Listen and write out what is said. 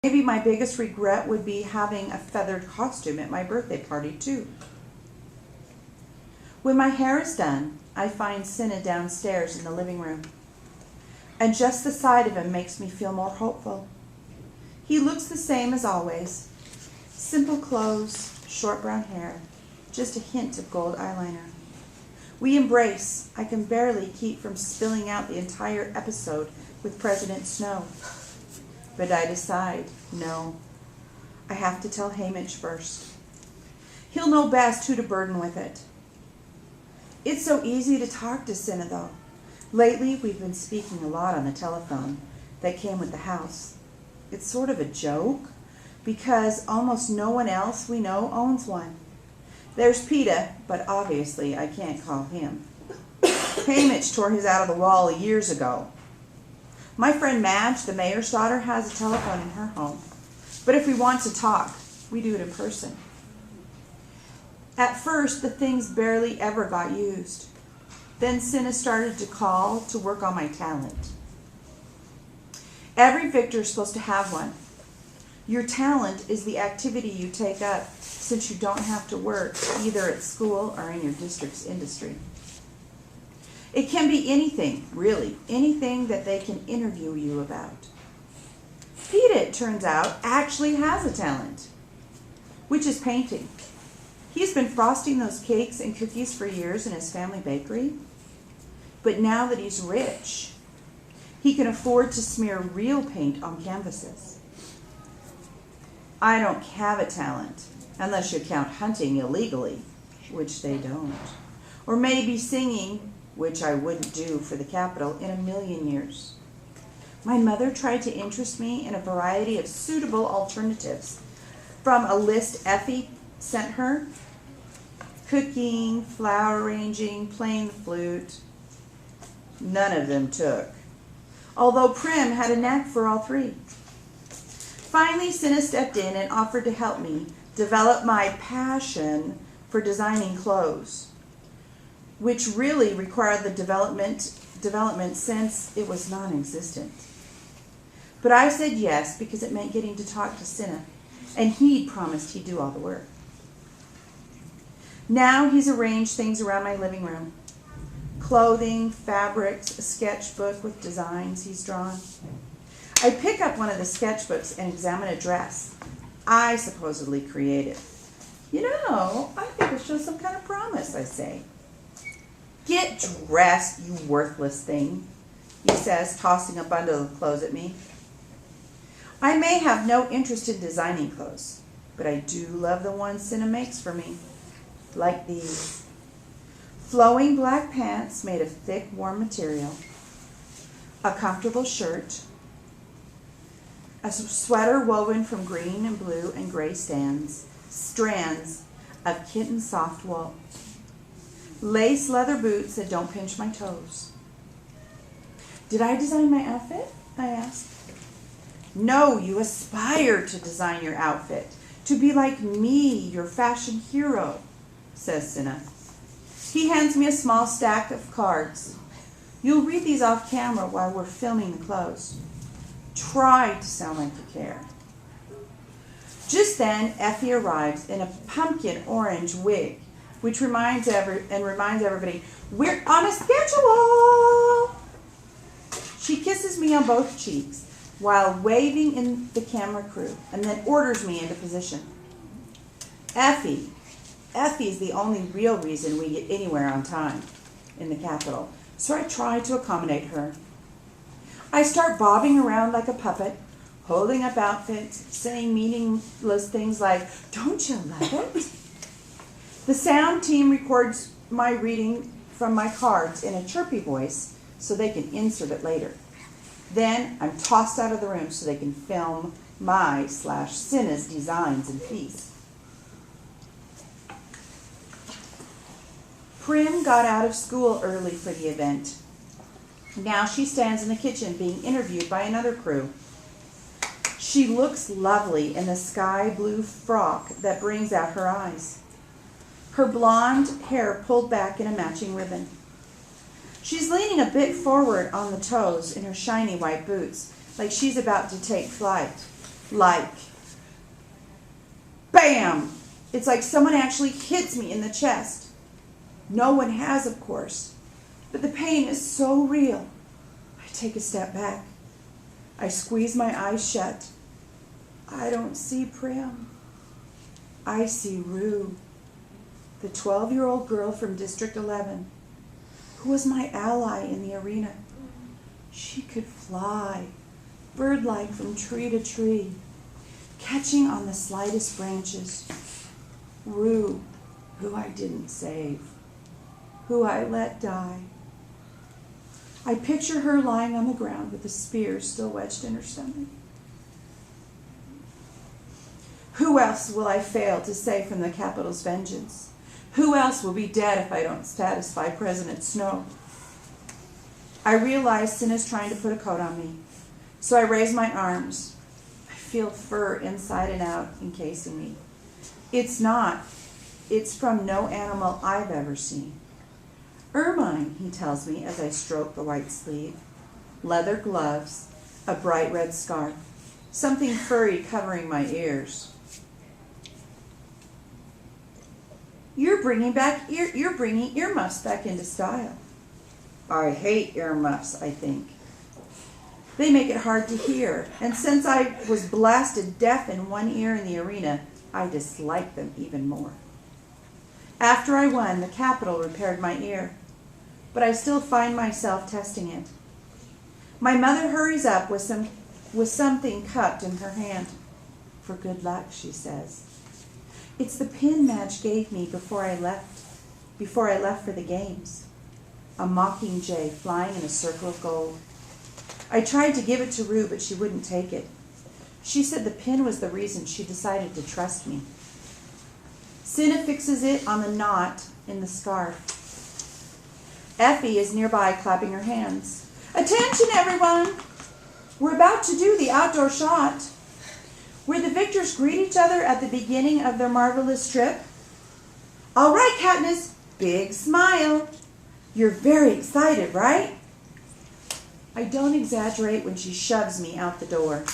Maybe my biggest regret would be having a feathered costume at my birthday party too. When my hair is done, I find Cinna downstairs in the living room. And just the sight of him makes me feel more hopeful. He looks the same as always. Simple clothes, short brown hair, just a hint of gold eyeliner. We embrace. I can barely keep from spilling out the entire episode with President Snow. But I decide, no, I have to tell Hamish first. He'll know best who to burden with it. It's so easy to talk to Cinna, though. Lately, we've been speaking a lot on the telephone that came with the house. It's sort of a joke, because almost no one else we know owns one. There's Peta, but obviously I can't call him. Hamish tore his out of the wall years ago. My friend Madge, the mayor's daughter, has a telephone in her home. But if we want to talk, we do it in person. At first, the things barely ever got used. Then Cinna started to call to work on my talent. Every Victor is supposed to have one. Your talent is the activity you take up since you don't have to work either at school or in your district's industry. It can be anything, really, anything that they can interview you about. Peta, it turns out, actually has a talent, which is painting. He's been frosting those cakes and cookies for years in his family bakery. But now that he's rich, he can afford to smear real paint on canvases. I don't have a talent, unless you count hunting illegally, which they don't. Or maybe singing, which I wouldn't do for the Capitol in a million years. My mother tried to interest me in a variety of suitable alternatives from a list Effie sent her: cooking, flower arranging, playing the flute. None of them took, although Prim had a knack for all three. Finally, Cinna stepped in and offered to help me develop my passion for designing clothes, which really required the development since it was non-existent. But I said yes because it meant getting to talk to Cinna, and he'd promised he'd do all the work. Now he's arranged things around my living room. Clothing, fabrics, a sketchbook with designs he's drawn. I pick up one of the sketchbooks and examine a dress I supposedly created. You know, I think it shows some kind of promise, I say. Get dressed, you worthless thing, he says, tossing a bundle of clothes at me. I may have no interest in designing clothes, but I do love the ones Cinna makes for me, like these. Flowing black pants made of thick, warm material, a comfortable shirt, a sweater woven from green and blue and gray strands of kitten soft wool, lace leather boots that don't pinch my toes. Did I design my outfit? I asked. No, you aspire to design your outfit, to be like me, your fashion hero, says Cinna. He hands me a small stack of cards. You'll read these off camera while we're filming the clothes. Try to sound like you care. Just then, Effie arrives in a pumpkin orange wig, which reminds everybody, we're on a schedule. She kisses me on both cheeks while waving in the camera crew and then orders me into position. Effie's the only real reason we get anywhere on time in the Capitol, so I try to accommodate her. I start bobbing around like a puppet, holding up outfits, saying meaningless things like, don't you love it? The sound team records my reading from my cards in a chirpy voice so they can insert it later. Then I'm tossed out of the room so they can film my/Cinna's designs in peace. Prim got out of school early for the event. Now she stands in the kitchen being interviewed by another crew. She looks lovely in the sky blue frock that brings out her eyes. Her blonde hair pulled back in a matching ribbon. She's leaning a bit forward on the toes in her shiny white boots, like she's about to take flight, like bam! It's like someone actually hits me in the chest. No one has, of course, but the pain is so real. I take a step back. I squeeze my eyes shut. I don't see Prim. I see Rue, the 12-year-old girl from District 11, who was my ally in the arena. She could fly, bird-like from tree to tree, catching on the slightest branches. Rue, who I didn't save, who I let die. I picture her lying on the ground with the spear still wedged in her stomach. Who else will I fail to save from the Capitol's vengeance? Who else will be dead if I don't satisfy President Snow? I realize Sin is trying to put a coat on me, so I raise my arms. I feel fur inside and out encasing me. It's not. It's from no animal I've ever seen. Ermine, he tells me as I stroke the white sleeve. Leather gloves, a bright red scarf, something furry covering my ears. You're bringing earmuffs back into style. I hate earmuffs, I think. They make it hard to hear, and since I was blasted deaf in one ear in the arena, I dislike them even more. After I won, the Capitol repaired my ear, but I still find myself testing it. My mother hurries up with something cupped in her hand. For good luck, she says. It's the pin Madge gave me before I left for the games. A mockingjay flying in a circle of gold. I tried to give it to Rue, but she wouldn't take it. She said the pin was the reason she decided to trust me. Cinna fixes it on the knot in the scarf. Effie is nearby clapping her hands. Attention, everyone! We're about to do the outdoor shot, where the victors greet each other at the beginning of their marvelous trip. All right, Katniss, big smile. You're very excited, right? I don't exaggerate when she shoves me out the door.